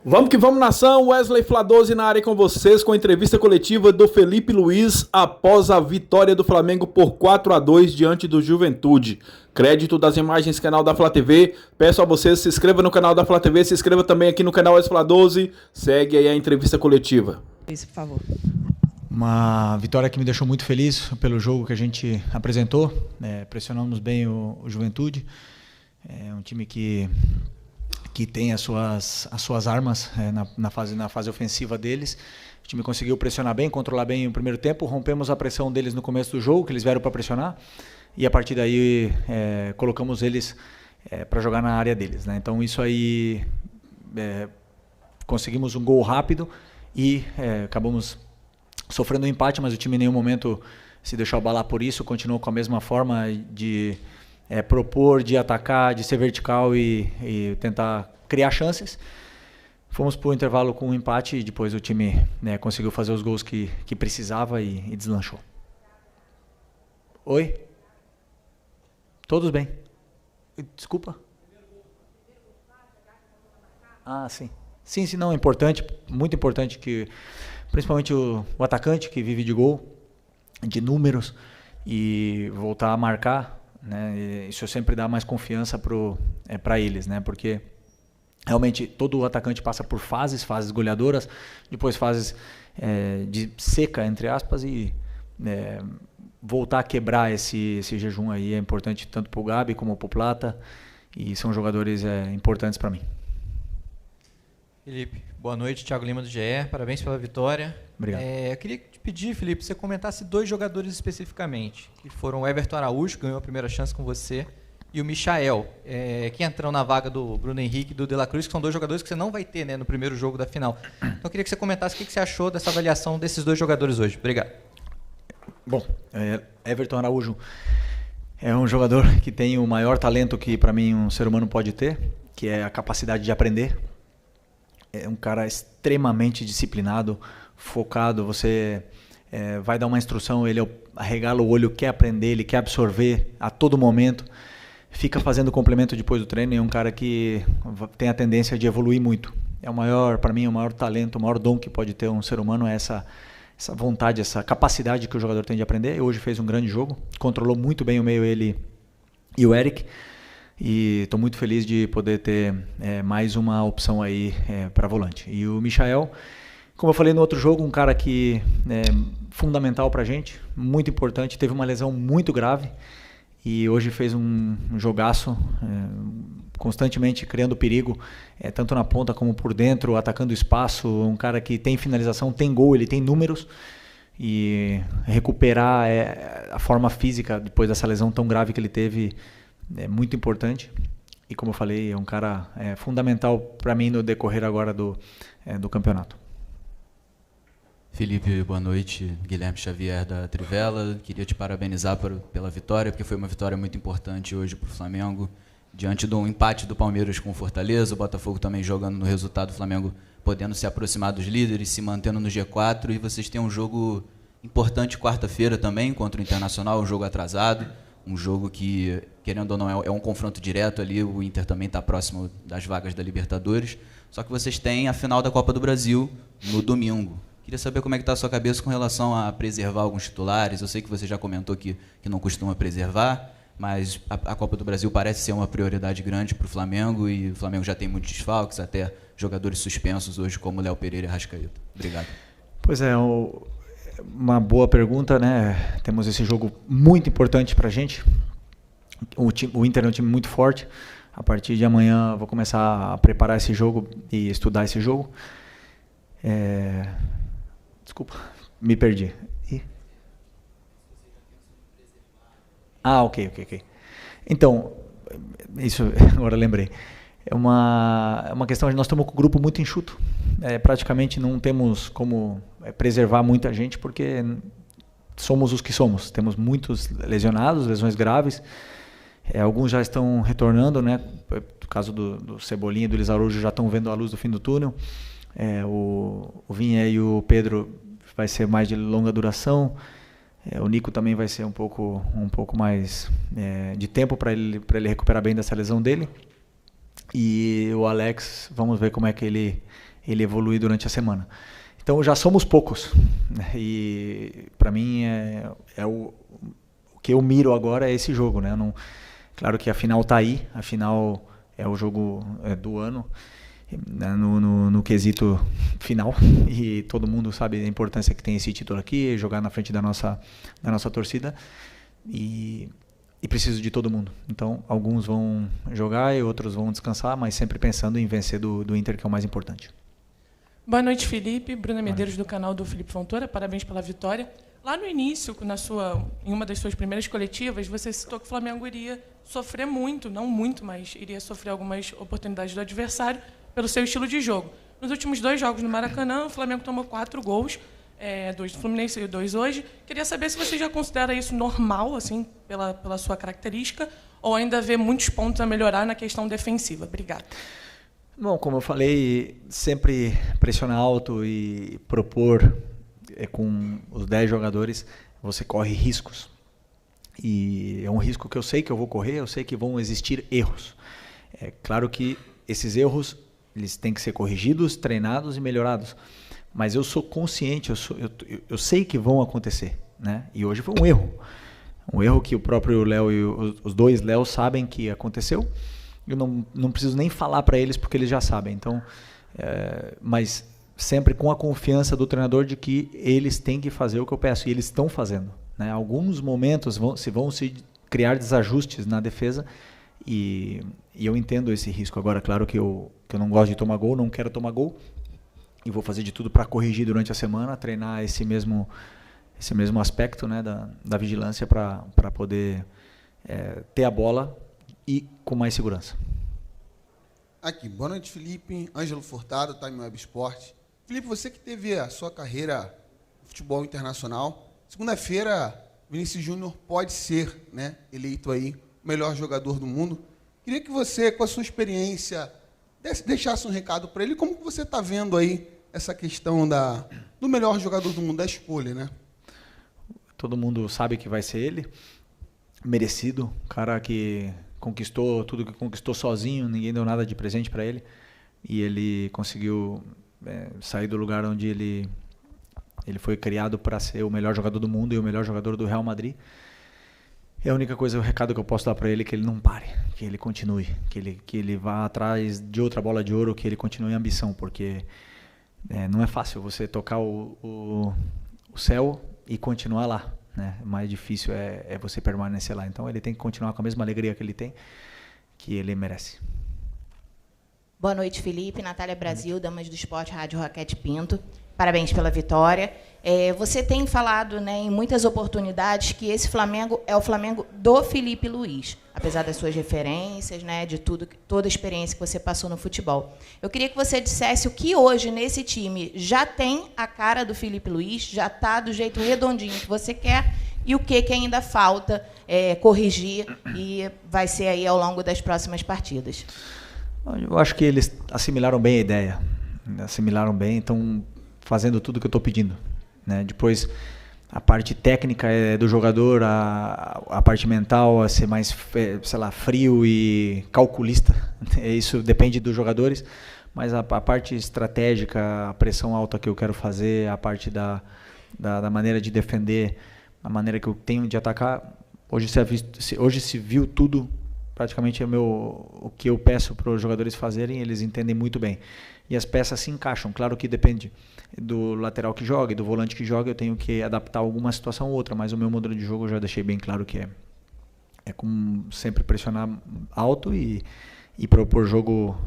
Vamos que vamos, nação. Wesley Fla12 na área com vocês, com a entrevista coletiva do Felipe Luiz após a vitória do Flamengo por 4-2 diante do Juventude. Crédito das imagens, canal da Flá TV. Peço a vocês, se inscreva no canal da Flá TV, se inscreva também aqui no canal Wesley Fla12. Segue aí a entrevista coletiva. Isso, por favor. Uma vitória que me deixou muito feliz pelo jogo que a gente apresentou. Pressionamos bem o Juventude. É um time que tem as suas armas na fase ofensiva deles. O time conseguiu pressionar bem, controlar bem o primeiro tempo. Rompemos a pressão deles no começo do jogo, que eles vieram para pressionar. E a partir daí colocamos eles para jogar na área deles, né? Então isso aí, conseguimos um gol rápido e acabamos sofrendo um empate, mas o time em nenhum momento se deixou abalar por isso, continuou com a mesma forma de propor, de atacar, de ser vertical e tentar criar chances. Fomos para o intervalo com um empate e depois o time conseguiu fazer os gols que precisava e deslanchou. Oi? Todos bem. Desculpa. Ah, sim. Sim, não, é importante, muito importante que, principalmente o atacante que vive de gol, de números, e voltar a marcar, né? Isso sempre dá mais confiança para eles, né? Porque realmente todo atacante passa por fases goleadoras, depois fases de seca, entre aspas, e voltar a quebrar esse jejum aí é importante tanto para o Gabi como para o Plata, e são jogadores importantes para mim. Felipe, boa noite, Thiago Lima do GE, parabéns pela vitória. Obrigado. Eu queria te pedir, Felipe, você comentasse dois jogadores especificamente, que foram o Everton Araújo, que ganhou a primeira chance com você, e o Michael, que entrou na vaga do Bruno Henrique e do De La Cruz, que são dois jogadores que você não vai ter, né, no primeiro jogo da final. Então eu queria que você comentasse o que você achou dessa avaliação desses dois jogadores hoje. Obrigado. Bom, Everton Araújo é um jogador que tem o maior talento que para mim um ser humano pode ter, que é a capacidade de aprender. É um cara extremamente disciplinado, focado. Você vai dar uma instrução, ele arregala o olho, quer aprender, ele quer absorver a todo momento. Fica fazendo complemento depois do treino, e é um cara que tem a tendência de evoluir muito. É o maior, para mim, o maior talento, o maior dom que pode ter um ser humano, é essa vontade, essa capacidade que o jogador tem de aprender. Hoje fez um grande jogo, controlou muito bem o meio, ele e o Eric. E estou muito feliz de poder ter mais uma opção aí para volante. E o Michael, como eu falei no outro jogo, um cara que é fundamental para a gente, muito importante, teve uma lesão muito grave e hoje fez um jogaço, constantemente criando perigo, tanto na ponta como por dentro, atacando o espaço. Um cara que tem finalização, tem gol, ele tem números, e recuperar a forma física depois dessa lesão tão grave que ele teve é muito importante. E como eu falei, é um cara fundamental para mim no decorrer agora do campeonato. Felipe, boa noite. Guilherme Xavier da Trivela. Queria te parabenizar pela vitória, porque foi uma vitória muito importante hoje para o Flamengo. Diante de um empate do Palmeiras com o Fortaleza, o Botafogo também jogando no resultado, o Flamengo podendo se aproximar dos líderes, se mantendo no G4, e vocês têm um jogo importante quarta-feira também contra o Internacional, um jogo atrasado. Um jogo que, querendo ou não, é um confronto direto ali. O Inter também está próximo das vagas da Libertadores. Só que vocês têm a final da Copa do Brasil no domingo. Queria saber como é que está a sua cabeça com relação a preservar alguns titulares. Eu sei que você já comentou que não costuma preservar, mas a Copa do Brasil parece ser uma prioridade grande para o Flamengo, e o Flamengo já tem muitos desfalques, até jogadores suspensos hoje, como Léo Pereira e Arrascaeta. Obrigado. Pois é, uma boa pergunta, né? Temos esse jogo muito importante para a gente. O Inter é um time muito forte. A partir de amanhã vou começar a preparar esse jogo e estudar esse jogo. Desculpa, me perdi. Ok. Então, isso agora lembrei. É uma questão de nós estamos com o grupo muito enxuto. Praticamente não temos como preservar muita gente, porque somos os que somos. Temos muitos lesionados, lesões graves. Alguns já estão retornando, né? No caso do Cebolinha e do Luiz Araújo, já estão vendo a luz do fim do túnel. O Vinha e o Pedro vai ser mais de longa duração. O Nico também vai ser um pouco mais de tempo para ele recuperar bem dessa lesão dele. E o Alex, vamos ver como é que ele ele evoluir durante a semana. Então já somos poucos, né? E para mim o que eu miro agora é esse jogo, né? Não, claro que a final está aí, a final é o jogo do ano, né? no quesito final, e todo mundo sabe a importância que tem esse título aqui, jogar na frente da nossa torcida, e preciso de todo mundo. Então alguns vão jogar e outros vão descansar, mas sempre pensando em vencer do Inter, que é o mais importante. Boa noite, Felipe. Bruna Medeiros, do canal do Felipe Fontoura. Parabéns pela vitória. Lá no início, em uma das suas primeiras coletivas, você citou que o Flamengo iria sofrer muito, não muito, mas iria sofrer algumas oportunidades do adversário pelo seu estilo de jogo. Nos últimos 2 jogos no Maracanã, o Flamengo tomou 4 gols, 2 do Fluminense e 2 hoje. Queria saber se você já considera isso normal, assim, pela sua característica, ou ainda vê muitos pontos a melhorar na questão defensiva. Obrigada. Bom, como eu falei, sempre pressionar alto e propor com os 10 jogadores, você corre riscos. E é um risco que eu sei que eu vou correr, eu sei que vão existir erros. É claro que esses erros eles têm que ser corrigidos, treinados e melhorados. Mas eu sou consciente, eu sei que vão acontecer, né? E hoje foi um erro. Um erro que o próprio Léo e os 2 Léo sabem que aconteceu. Eu não preciso nem falar para eles porque eles já sabem. Então, mas sempre com a confiança do treinador de que eles têm que fazer o que eu peço. E eles estão fazendo, né? Alguns momentos vão se criar desajustes na defesa e eu entendo esse risco. Agora, claro que eu não gosto de tomar gol, não quero tomar gol. E vou fazer de tudo para corrigir durante a semana, treinar esse mesmo aspecto, né, da vigilância para poder ter a bola e com mais segurança. Aqui, boa noite, Felipe. Ângelo Furtado, Time Web Sport. Felipe, você que teve a sua carreira no futebol internacional, segunda-feira, Vinícius Júnior pode ser, né, eleito aí o melhor jogador do mundo. Queria que você, com a sua experiência, deixasse um recado para ele. Como que você está vendo aí essa questão do melhor jogador do mundo, da escolha, né? Todo mundo sabe que vai ser ele. Merecido. Cara que conquistou tudo que conquistou sozinho, ninguém deu nada de presente para ele. E ele conseguiu sair do lugar onde ele foi criado para ser o melhor jogador do mundo e o melhor jogador do Real Madrid. É a única coisa, o recado que eu posso dar para ele é que ele não pare, que ele continue, que ele vá atrás de outra bola de ouro, que ele continue a ambição, porque não é fácil você tocar o céu e continuar lá, né? O mais difícil é você permanecer lá. Então ele tem que continuar com a mesma alegria que ele tem, que ele merece. Boa noite, Felipe. Natália Brasil, Damas do Esporte, Rádio Raquete Pinto. Parabéns pela vitória. Você tem falado, né, em muitas oportunidades que esse Flamengo é o Flamengo do Felipe Luiz, apesar das suas referências, né, de toda a experiência que você passou no futebol. Eu queria que você dissesse o que hoje nesse time já tem a cara do Felipe Luiz, já está do jeito redondinho que você quer, e o que ainda falta corrigir e vai ser aí ao longo das próximas partidas. Eu acho que eles assimilaram bem a ideia, assimilaram bem, então fazendo tudo que eu estou pedindo, né? Depois a parte técnica é do jogador, a parte mental é ser mais, sei lá, frio e calculista. Isso depende dos jogadores, mas a parte estratégica, a pressão alta que eu quero fazer, a parte da maneira de defender, a maneira que eu tenho de atacar, hoje se viu tudo. Praticamente o que eu peço para os jogadores fazerem, eles entendem muito bem. E as peças se encaixam. Claro que depende do lateral que joga e do volante que joga, eu tenho que adaptar alguma situação ou outra, mas o meu modelo de jogo eu já deixei bem claro que é como sempre pressionar alto e propor jogo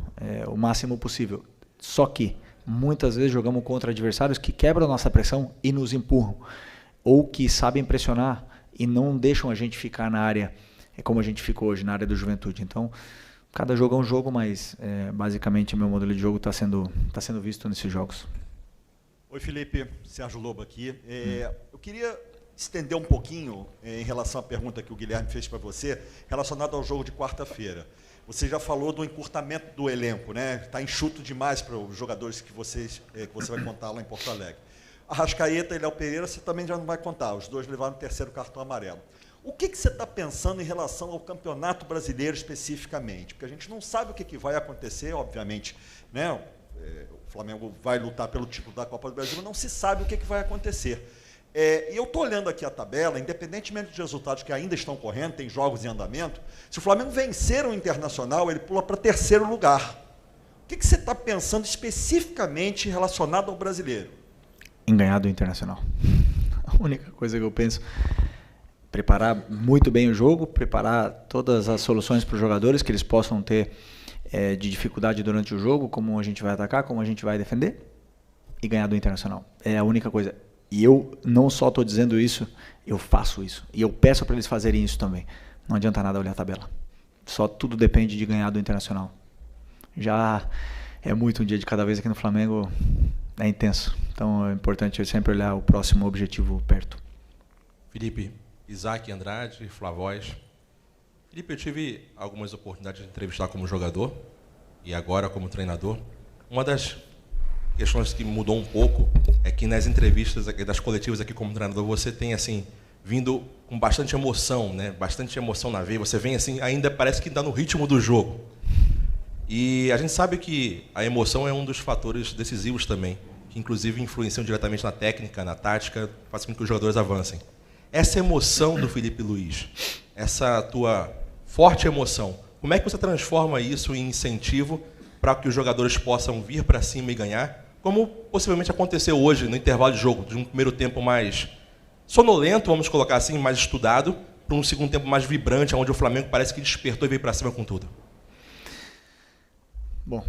o máximo possível. Só que muitas vezes jogamos contra adversários que quebram a nossa pressão e nos empurram, ou que sabem pressionar e não deixam a gente ficar na área como a gente ficou hoje na área do Juventude. Então, cada jogo é um jogo, mas basicamente o meu modelo de jogo está sendo visto nesses jogos. Oi, Felipe, Sérgio Lobo aqui. Eu queria estender um pouquinho em relação à pergunta que o Guilherme fez para você, relacionada ao jogo de quarta-feira. Você já falou do encurtamento do elenco, né? Está enxuto demais para os jogadores que você vai contar lá em Porto Alegre. Arrascaeta e Léo Pereira você também já não vai contar, os dois levaram o 3º cartão amarelo. O que você está pensando em relação ao Campeonato Brasileiro especificamente? Porque a gente não sabe o que vai acontecer, obviamente, né? o Flamengo vai lutar pelo título da Copa do Brasil, mas não se sabe o que vai acontecer. E eu estou olhando aqui a tabela, independentemente dos resultados que ainda estão correndo, tem jogos em andamento, se o Flamengo vencer o Internacional, ele pula para 3º lugar. O que você está pensando especificamente relacionado ao brasileiro? Em ganhar do Internacional. A única coisa que eu penso, preparar muito bem o jogo, preparar todas as soluções para os jogadores que eles possam ter de dificuldade durante o jogo, como a gente vai atacar, como a gente vai defender, e ganhar do Internacional. É a única coisa. E eu não só estou dizendo isso, eu faço isso. E eu peço para eles fazerem isso também. Não adianta nada olhar a tabela. Só tudo depende de ganhar do Internacional. Já é muito um dia de cada vez aqui no Flamengo, é intenso. Então é importante sempre olhar o próximo objetivo perto. Felipe, Isaac Andrade, Flavóis. Felipe, eu tive algumas oportunidades de entrevistar como jogador e agora como treinador. Uma das questões que mudou um pouco é que nas entrevistas das coletivas aqui como treinador você tem assim vindo com bastante emoção, né? Bastante emoção na veia. Você vem assim, ainda parece que está no ritmo do jogo. E a gente sabe que a emoção é um dos fatores decisivos também, que inclusive influenciam diretamente na técnica, na tática, faz com que os jogadores avancem. Essa emoção do Felipe Luiz, essa tua forte emoção, como é que você transforma isso em incentivo para que os jogadores possam vir para cima e ganhar, como possivelmente aconteceu hoje no intervalo de jogo, de um primeiro tempo mais sonolento, vamos colocar assim, mais estudado, para um segundo tempo mais vibrante, onde o Flamengo parece que despertou e veio para cima com tudo? Bom,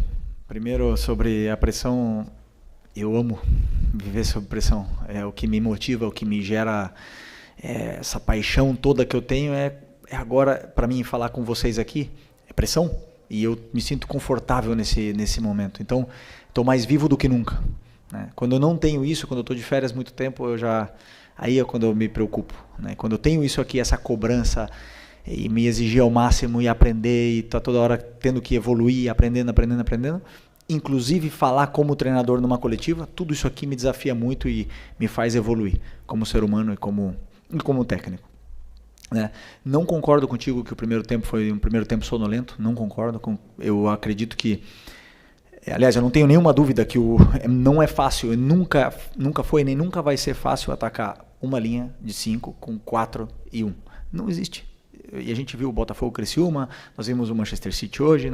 primeiro sobre a pressão, eu amo viver sob pressão. É o que me motiva, o que me gera essa paixão toda que eu tenho é agora, para mim, falar com vocês aqui, é pressão. E eu me sinto confortável nesse momento. Então, estou mais vivo do que nunca, né? Quando eu não tenho isso, quando eu estou de férias muito tempo, aí é quando eu me preocupo, né? Quando eu tenho isso aqui, essa cobrança, e me exigir ao máximo e aprender, e tá toda hora tendo que evoluir, aprendendo, inclusive falar como treinador numa coletiva, tudo isso aqui me desafia muito e me faz evoluir como ser humano e como técnico, né? Não concordo contigo que o primeiro tempo foi um primeiro tempo sonolento, não concordo. Eu acredito que, aliás, eu não tenho nenhuma dúvida que não é fácil, nunca foi nem nunca vai ser fácil atacar uma linha de 5 com 4 e 1. Não existe. E a gente viu o Botafogo Criciúma, nós vimos o Manchester City hoje.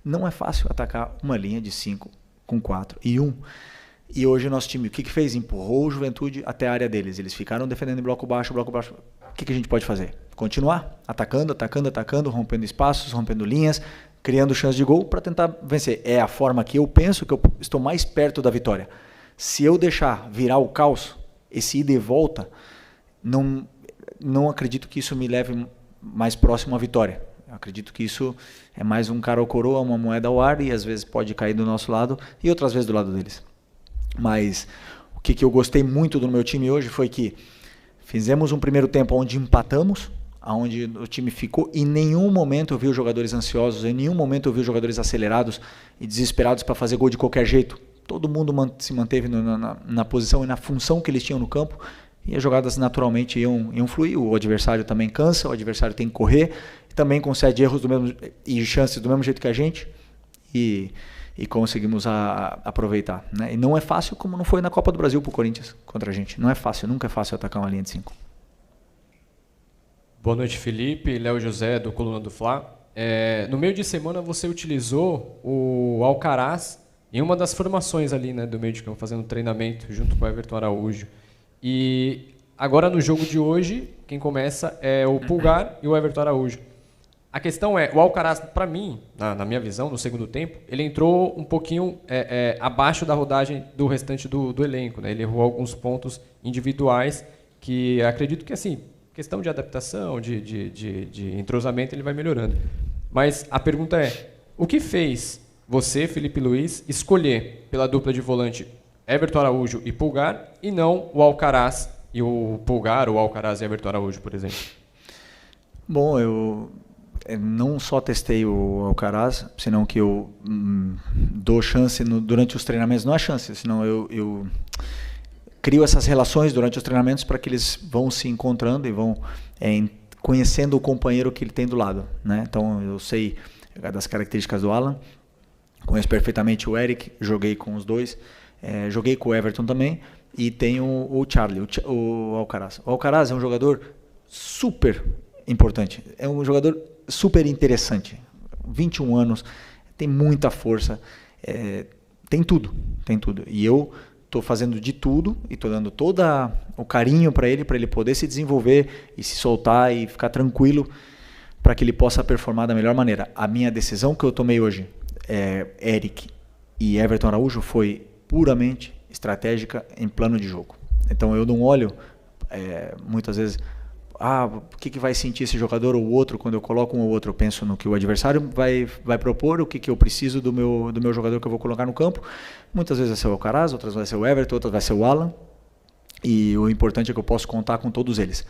Não é fácil atacar uma linha de 5 com 4 e 1. E hoje o nosso time, o que fez? Empurrou o Juventude até a área deles. Eles ficaram defendendo em bloco baixo. O que a gente pode fazer? Continuar atacando, rompendo espaços, rompendo linhas, criando chance de gol para tentar vencer. É a forma que eu penso que eu estou mais perto da vitória. Se eu deixar virar o caos, esse ida e volta, não acredito que isso me leve mais próximo à vitória. Eu acredito que isso é mais um cara ou coroa, uma moeda ao ar, e às vezes pode cair do nosso lado e outras vezes do lado deles. Mas o que eu gostei muito do meu time hoje foi que fizemos um primeiro tempo onde empatamos, onde o time ficou, em nenhum momento eu vi os jogadores ansiosos, em nenhum momento eu vi os jogadores acelerados e desesperados para fazer gol de qualquer jeito. Todo mundo se manteve na posição e na função que eles tinham no campo, e as jogadas naturalmente iam fluir. O adversário também cansa, o adversário tem que correr, e também concede erros e chances do mesmo jeito que a gente, e conseguimos aproveitar, né? E não é fácil, como não foi na Copa do Brasil pro Corinthians contra a gente. Não é fácil, nunca é fácil atacar uma linha de 5. Boa noite, Felipe. Léo José, do Coluna do Fla. No meio de semana você utilizou o Alcaraz em uma das formações ali, né, do meio de campo, fazendo treinamento junto com o Everton Araújo. E agora no jogo de hoje, quem começa é o Pulgar e o Everton Araújo. A questão é, o Alcaraz, para mim, na minha visão, no segundo tempo, ele entrou um pouquinho abaixo da rodagem do restante do elenco, né? Ele errou alguns pontos individuais que acredito que, assim, questão de adaptação, de entrosamento, ele vai melhorando. Mas a pergunta é, o que fez você, Felipe Luiz, escolher pela dupla de volante Everton Araújo e Pulgar, e não o Alcaraz e o Pulgar, ou Alcaraz e Everton Araújo, por exemplo? Bom, eu não só testei o Alcaraz, senão que eu dou chance durante os treinamentos. Não é chance, senão eu crio essas relações durante os treinamentos para que eles vão se encontrando e vão conhecendo o companheiro que ele tem do lado, né? Então eu sei das características do Alan, conheço perfeitamente o Eric, joguei com os dois, joguei com o Everton também, e tem o Charlie, o Alcaraz. O Alcaraz é um jogador super importante, é um jogador super interessante, 21 anos, tem muita força, tem tudo, e eu estou fazendo de tudo e estou dando todo o carinho para ele poder se desenvolver e se soltar e ficar tranquilo para que ele possa performar da melhor maneira. A minha decisão que eu tomei hoje, Eric e Everton Araújo, foi puramente estratégica em plano de jogo. Então eu não olho muitas vezes o que vai sentir esse jogador ou o outro quando eu coloco um ou outro. Eu penso no que o adversário vai propor, o que eu preciso do meu jogador que eu vou colocar no campo. Muitas vezes vai ser o Alcaraz, outras vai ser o Everton, outras vai ser o Alan, e o importante é que eu posso contar com todos eles.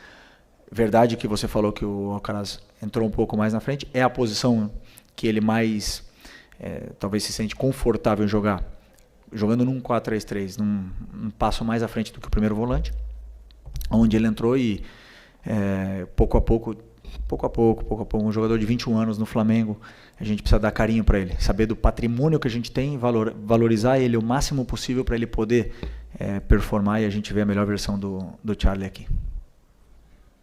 Verdade que você falou que o Alcaraz entrou um pouco mais na frente, é a posição que ele mais talvez se sente confortável em jogar, jogando num 4-3-3, num passo mais à frente do que o primeiro volante, onde ele entrou e pouco a pouco, um jogador de 21 anos no Flamengo, a gente precisa dar carinho para ele, saber do patrimônio que a gente tem, valorizar ele o máximo possível para ele poder performar e a gente ver a melhor versão do Charlie aqui.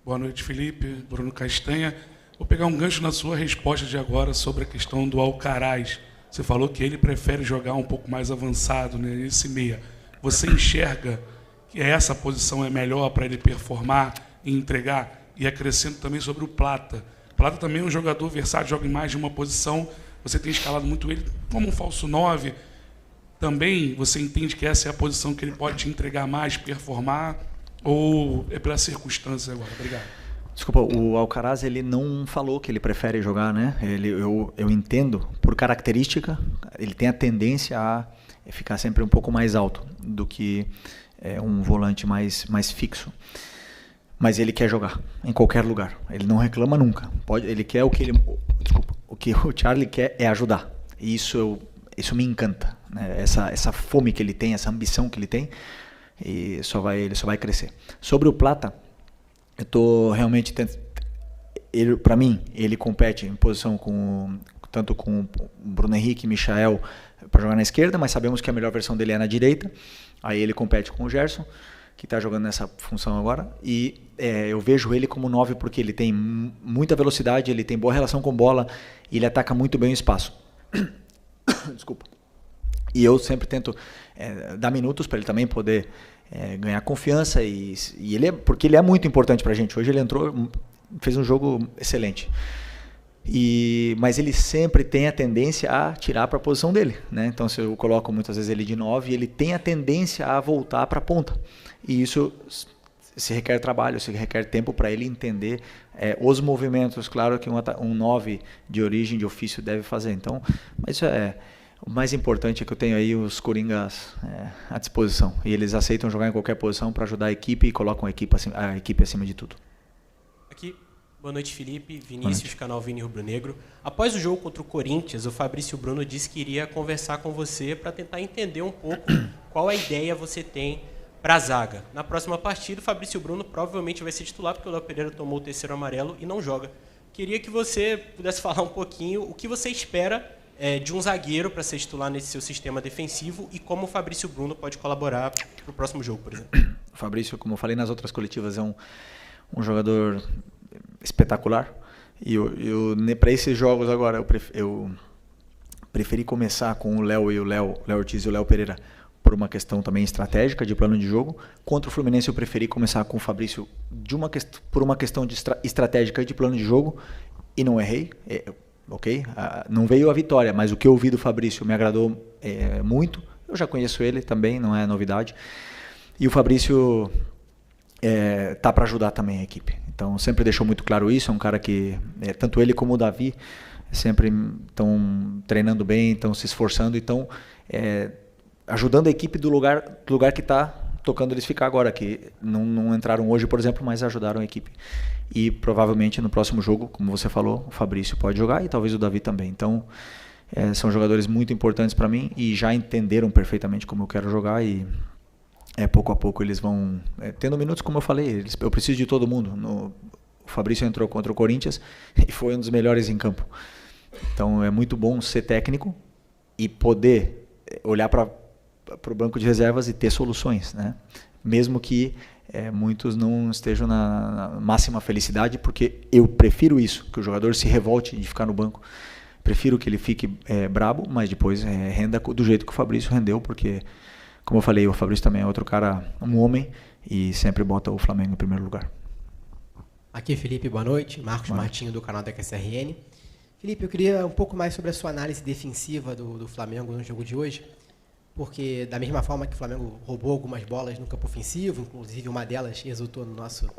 Boa noite, Felipe. Bruno Castanha. Vou pegar um gancho na sua resposta de agora sobre a questão do Alcaraz. Você falou que ele prefere jogar um pouco mais avançado, né, esse meia. Você enxerga que essa posição é melhor para ele performar e entregar? E acrescento também sobre o Plata. Plata também é um jogador versátil, joga em mais de uma posição. Você tem escalado muito ele como um falso 9. Também você entende que essa é a posição que ele pode te entregar mais, performar? Ou é pela circunstância agora? Obrigado. Desculpa, o Alcaraz ele não falou que ele prefere jogar, né? Eu entendo, por característica, ele tem a tendência a ficar sempre um pouco mais alto do que um volante mais fixo. Mas ele quer jogar em qualquer lugar. Ele não reclama nunca. Ele quer o que o Charlie quer é ajudar. E isso me encanta, né? Essa fome que ele tem, essa ambição que ele tem, e ele só vai crescer. Sobre o Plata, eu estou realmente para mim ele compete em posição tanto com o Bruno Henrique e Michael para jogar na esquerda, mas sabemos que a melhor versão dele é na direita. Aí ele compete com o Gerson, que está jogando nessa função agora, e eu vejo ele como 9 porque ele tem muita velocidade, ele tem boa relação com bola e ele ataca muito bem o espaço. Desculpa. E eu sempre tento dar minutos para ele também poder ganhar confiança, porque ele é muito importante para a gente. Hoje ele entrou, fez um jogo excelente. Mas ele sempre tem a tendência a tirar para a posição dele, né? Então, se eu coloco muitas vezes ele de 9, ele tem a tendência a voltar para a ponta. E isso se requer trabalho, se requer tempo para ele entender os movimentos. Claro que um 9 de origem, de ofício, deve fazer. Então, mas isso o mais importante é que eu tenho aí os coringas à disposição. E eles aceitam jogar em qualquer posição para ajudar a equipe e colocam a equipe acima de tudo. Aqui. Boa noite, Felipe. Vinícius, canal Vini Rubro Negro. Após o jogo contra o Corinthians, o Fabrício Bruno disse que iria conversar com você para tentar entender um pouco qual a ideia você tem para a zaga. Na próxima partida, o Fabrício Bruno provavelmente vai ser titular, porque o Léo Pereira tomou o terceiro amarelo e não joga. Queria que você pudesse falar um pouquinho o que você espera de um zagueiro para ser titular nesse seu sistema defensivo e como o Fabrício Bruno pode colaborar para o próximo jogo, por exemplo. O Fabrício, como eu falei nas outras coletivas, é um jogador espetacular, e para esses jogos agora eu preferi começar com o Léo Ortiz e o Léo Pereira por uma questão também estratégica de plano de jogo. Contra o Fluminense eu preferi começar com o Fabrício por uma questão de estratégica e de plano de jogo, e não errei, ok? Não veio a vitória, mas o que eu vi do Fabrício me agradou muito. Eu já conheço ele também, não é novidade, e o Fabrício tá para ajudar também a equipe. Então, sempre deixou muito claro isso. É um cara que, tanto ele como o Davi, sempre estão treinando bem, estão se esforçando, estão ajudando a equipe do lugar que está tocando eles ficar agora, que não entraram hoje, por exemplo, mas ajudaram a equipe. E provavelmente no próximo jogo, como você falou, o Fabrício pode jogar e talvez o Davi também. Então, são jogadores muito importantes para mim e já entenderam perfeitamente como eu quero jogar, e pouco a pouco eles vão tendo minutos, como eu falei. Eu preciso de todo mundo. O Fabrício entrou contra o Corinthians e foi um dos melhores em campo. Então é muito bom ser técnico, e poder olhar para o banco de reservas e ter soluções, né? Mesmo que muitos não estejam na máxima felicidade, porque eu prefiro isso, que o jogador se revolte de ficar no banco. Prefiro que ele fique brabo, mas depois renda do jeito que o Fabrício rendeu, porque, como eu falei, o Fabrício também é outro cara, um homem, e sempre bota o Flamengo em primeiro lugar. Aqui, Felipe, boa noite. Marcos Martinho, do canal da QSRN. Felipe, eu queria um pouco mais sobre a sua análise defensiva do Flamengo no jogo de hoje, porque da mesma forma que o Flamengo roubou algumas bolas no campo ofensivo, inclusive uma delas resultou no nosso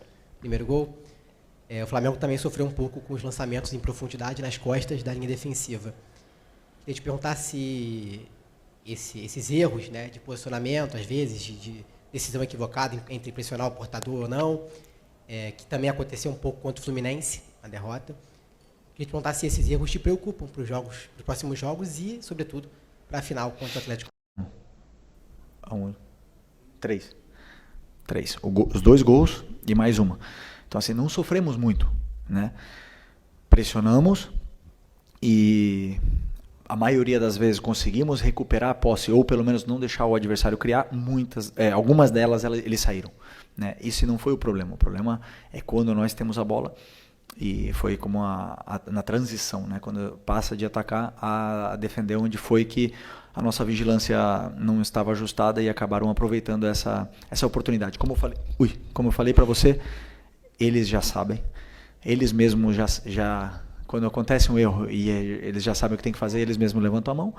primeiro gol, o Flamengo também sofreu um pouco com os lançamentos em profundidade nas costas da linha defensiva. Queria te perguntar se esses erros, né, de posicionamento, às vezes, de decisão equivocada entre pressionar o portador ou não, que também aconteceu um pouco contra o Fluminense, a derrota. Queria te perguntar se esses erros te preocupam para os próximos jogos e, sobretudo, para a final contra o Atlético. Três. Os 2 gols e mais uma. Então, assim, não sofremos muito, né? Pressionamos e a maioria das vezes conseguimos recuperar a posse, ou pelo menos não deixar o adversário criar. Algumas delas eles saíram, né? Isso não foi o problema. O problema é quando nós temos a bola, e foi como na transição, né? Quando passa de atacar a defender, onde foi que a nossa vigilância não estava ajustada e acabaram aproveitando essa oportunidade. Como eu falei para você, eles já sabem, eles mesmos já quando acontece um erro e eles já sabem o que tem que fazer, eles mesmos levantam a mão,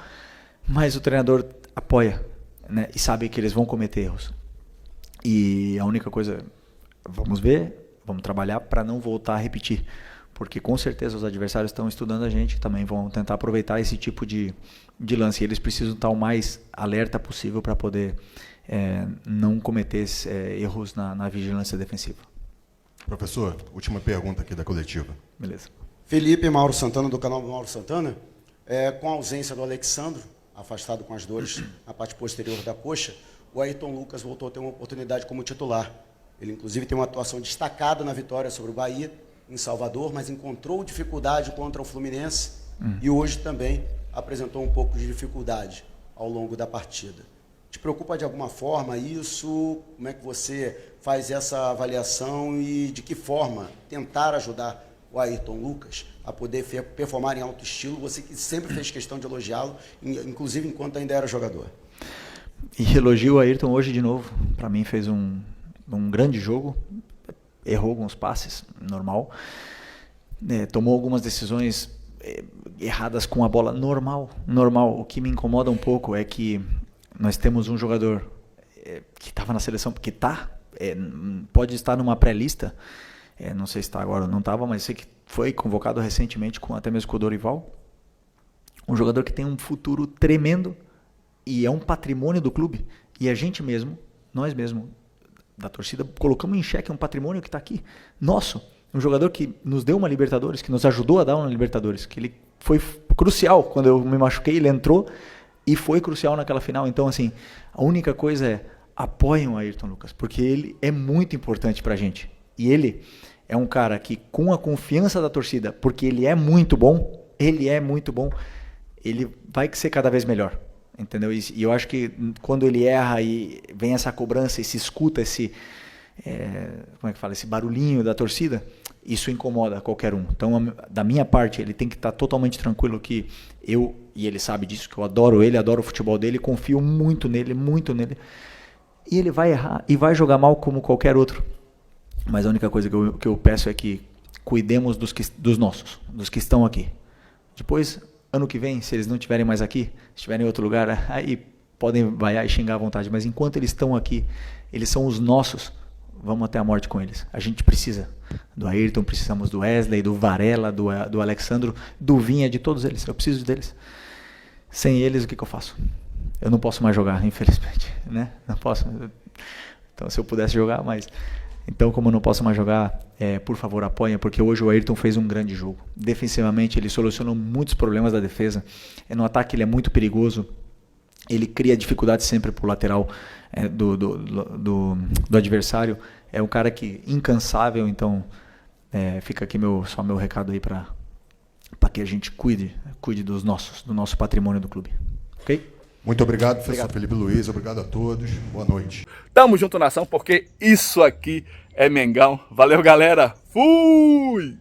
mas o treinador apoia, né? E sabe que eles vão cometer erros. E a única coisa, vamos ver, vamos trabalhar para não voltar a repetir, porque com certeza os adversários estão estudando a gente, também vão tentar aproveitar esse tipo de lance, e eles precisam estar o mais alerta possível para poder não cometer erros na vigilância defensiva. Professor, última pergunta aqui da coletiva. Beleza. Felipe, Mauro Santana, do canal Mauro Santana. Com a ausência do Alexandro, afastado com as dores na parte posterior da coxa, o Ayrton Lucas voltou a ter uma oportunidade como titular. Ele, inclusive, tem uma atuação destacada na vitória sobre o Bahia, em Salvador, mas encontrou dificuldade contra o Fluminense e hoje também apresentou um pouco de dificuldade ao longo da partida. Te preocupa de alguma forma isso? Como é que você faz essa avaliação e de que forma tentar ajudar o Ayrton Lucas a poder performar em alto estilo? Você que sempre fez questão de elogiá-lo, inclusive enquanto ainda era jogador. E elogio o Ayrton hoje de novo. Para mim fez um grande jogo, errou alguns passes, normal. Tomou algumas decisões erradas com a bola, normal. O que me incomoda um pouco é que nós temos um jogador que estava na seleção, que pode estar numa pré-lista, não sei se está agora ou não estava, mas sei que foi convocado recentemente, até mesmo com o Dorival. Um jogador que tem um futuro tremendo e é um patrimônio do clube. E a gente mesmo, nós mesmos, da torcida, colocamos em xeque um patrimônio que está aqui, nosso. Um jogador que nos deu uma Libertadores, que nos ajudou a dar uma Libertadores, que ele foi crucial. Quando eu me machuquei, ele entrou e foi crucial naquela final. Então, assim, a única coisa é apoiem o Ayrton Lucas, porque ele é muito importante pra gente. E ele é um cara que, com a confiança da torcida, porque ele é muito bom, ele vai ser cada vez melhor. Entendeu? E eu acho que quando ele erra e vem essa cobrança e se escuta esse barulhinho da torcida, isso incomoda qualquer um. Então, da minha parte, ele tem que estar totalmente tranquilo que e ele sabe disso, que eu adoro ele, adoro o futebol dele, confio muito nele, e ele vai errar e vai jogar mal como qualquer outro. Mas a única coisa que eu peço é que cuidemos dos nossos, dos que estão aqui. Depois, ano que vem, se eles não estiverem mais aqui, se estiverem em outro lugar, aí podem vaiar e xingar à vontade. Mas enquanto eles estão aqui, eles são os nossos, vamos até a morte com eles. A gente precisa do Ayrton, precisamos do Wesley, do Varela, do Alexandro, do Vinha, de todos eles. Eu preciso deles. Sem eles, o que eu faço? Eu não posso mais jogar, infelizmente, né? Não posso. Então, se eu pudesse jogar, mas... Então, como eu não posso mais jogar, por favor, apoiem, porque hoje o Ayrton fez um grande jogo. Defensivamente, ele solucionou muitos problemas da defesa. No ataque, ele é muito perigoso. Ele cria dificuldade sempre para o lateral do adversário. É um cara que incansável, então fica aqui só meu recado aí para que a gente cuide do nosso patrimônio do clube. Ok? Muito obrigado, professor Felipe Luiz. Obrigado a todos. Boa noite. Tamo junto, nação, porque isso aqui é Mengão. Valeu, galera. Fui!